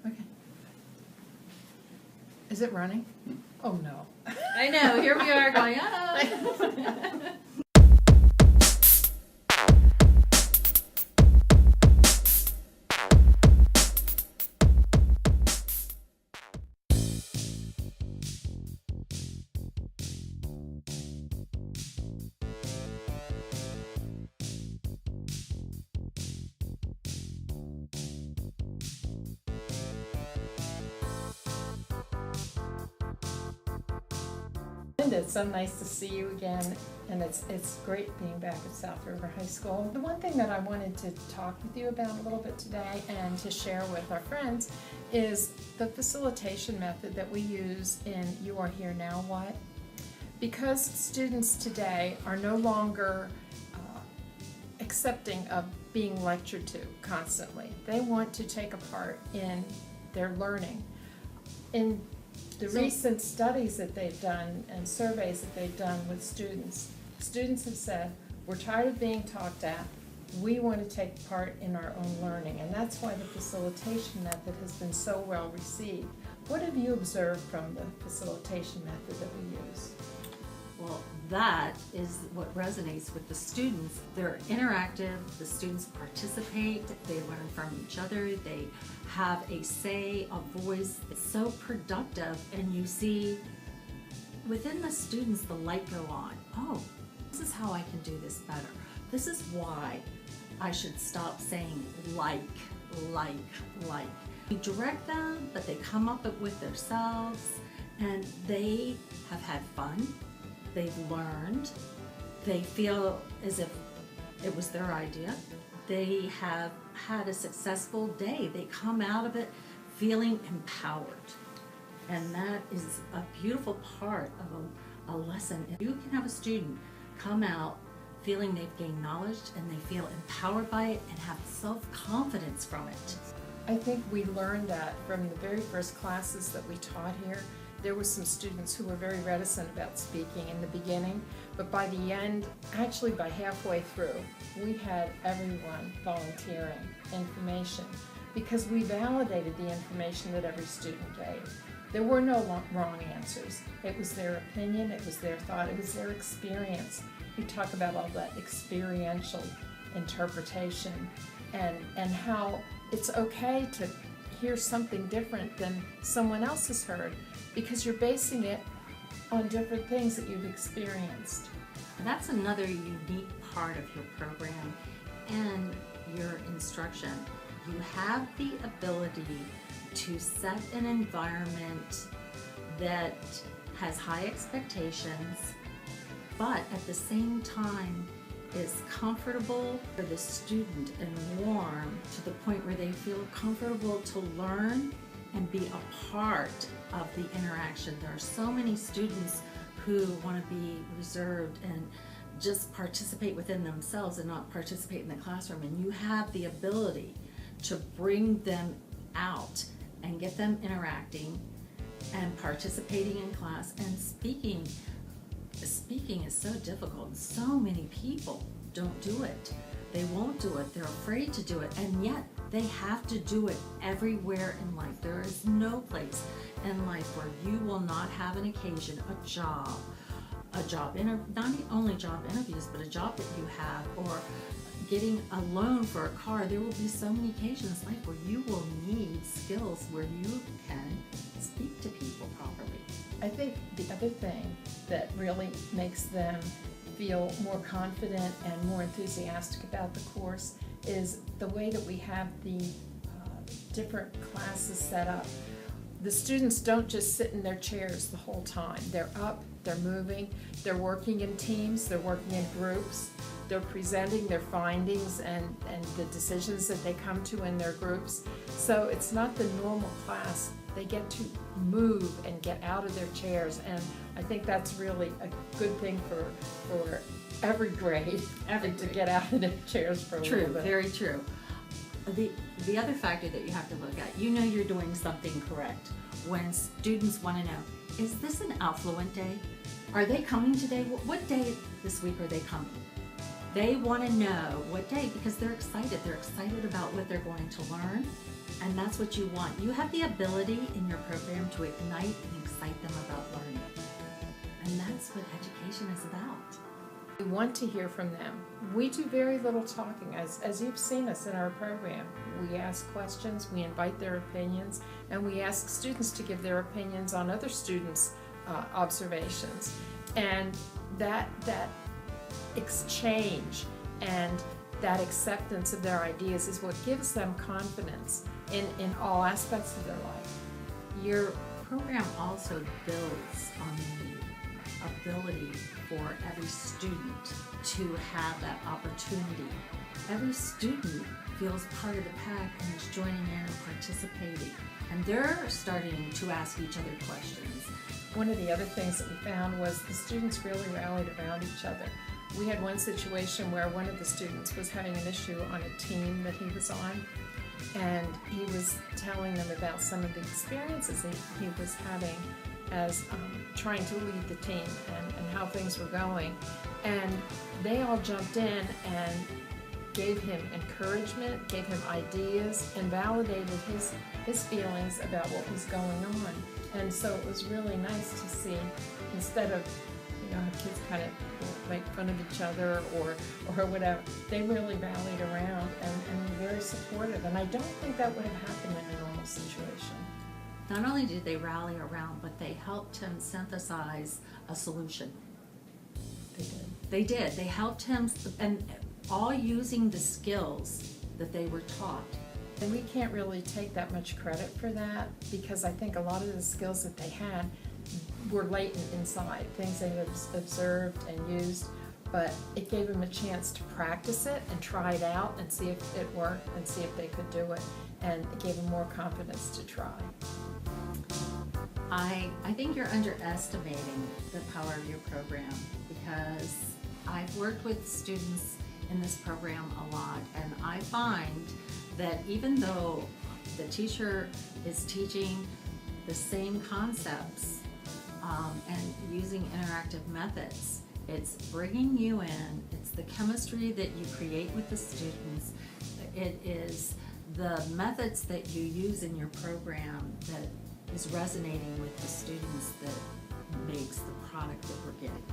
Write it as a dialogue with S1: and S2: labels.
S1: Okay. Is it running? Oh, no.
S2: I know, here we are going, oh.
S1: It's so nice to see you again, and it's great being back at South River High School. The one thing that I wanted to talk with you about a little bit today and to share with our friends is the facilitation method that we use in You Are Here Now What? Because students today are no longer accepting of being lectured to constantly. They want to take a part in their learning. In the recent studies that they've done and surveys that they've done with students have said, we're tired of being talked at, we want to take part in our own learning, and that's why the facilitation method has been so well received. What have you observed from the facilitation method that we use?
S2: Well, that is what resonates with the students. They're interactive, the students participate, they learn from each other, they have a say, a voice. It's so productive, and you see within the students the light go on. Oh, this is how I can do this better. This is why I should stop saying like. You direct them, but they come up with themselves, and they have had fun. They've learned, they feel as if it was their idea. They have had a successful day. They come out of it feeling empowered. And that is a beautiful part of a lesson. If you can have a student come out feeling they've gained knowledge and they feel empowered by it and have self-confidence from it.
S1: I think we learned that from the very first classes that we taught here. There were some students who were very reticent about speaking in the beginning, but by the end, actually by halfway through, we had everyone volunteering information because we validated the information that every student gave. There were no wrong answers. It was their opinion, it was their thought, it was their experience. We talk about all that experiential interpretation and how it's okay to hear something different than someone else has heard, because you're basing it on different things that you've experienced.
S2: That's another unique part of your program and your instruction. You have the ability to set an environment that has high expectations, but at the same time is comfortable for the student and warm to the point where they feel comfortable to learn and be a part of the interaction. There are so many students who want to be reserved and just participate within themselves and not participate in the classroom, and you have the ability to bring them out and get them interacting and participating in class and speaking. Speaking is so difficult. So many people don't do it. They won't do it. They're afraid to do it, and yet they have to do it everywhere in life. There is no place in life where you will not have an occasion, not only job interviews, but a job that you have, or getting a loan for a car. There will be so many occasions in life where you will need skills where you can speak to people properly.
S1: I think the other thing that really makes them feel more confident and more enthusiastic about the course is the way that we have the different classes set up. The students don't just sit in their chairs the whole time. They're up, they're moving, they're working in teams, they're working in groups, they're presenting their findings and the decisions that they come to in their groups. So it's not the normal class. They get to move and get out of their chairs, and I think that's really a good thing for every grade, to get out of their chairs for a little bit.
S2: True, very true. The other factor that you have to look at, you know you're doing something correct when students want to know, is this an Outfluent day? Are they coming today? What day this week are they coming? They want to know what day because they're excited. They're excited about what they're going to learn. And that's what you want. You have the ability in your program to ignite and excite them about learning. And that's what education is about.
S1: We want to hear from them. We do very little talking, as you've seen us in our program. We ask questions, we invite their opinions, and we ask students to give their opinions on other students' observations. And that exchange and that acceptance of their ideas is what gives them confidence in all aspects of their life.
S2: Your program also builds on the ability for every student to have that opportunity. Every student feels part of the pack and is joining in and participating. And they're starting to ask each other questions.
S1: One of the other things that we found was the students really rallied around each other. We had one situation where one of the students was having an issue on a team that he was on, and he was telling them about some of the experiences he was having as trying to lead the team and how things were going. And they all jumped in and gave him encouragement, gave him ideas, and validated his feelings about what was going on. And so it was really nice to see, instead of kids kind of make fun of each other or whatever, they really rallied around and were very supportive. And I don't think that would have happened in a normal situation.
S2: Not only did they rally around, but they helped him synthesize a solution.
S1: They did.
S2: They did. They helped him, and all using the skills that they were taught.
S1: And we can't really take that much credit for that, because I think a lot of the skills that they had were latent inside, things they had observed and used, but it gave them a chance to practice it and try it out and see if it worked and see if they could do it, and it gave them more confidence to try.
S2: I think you're underestimating the power of your program, because I've worked with students in this program a lot, and I find that even though the teacher is teaching the same concepts and using interactive methods, it's bringing you in, it's the chemistry that you create with the students, it is the methods that you use in your program that is resonating with the students that makes the product that we're getting.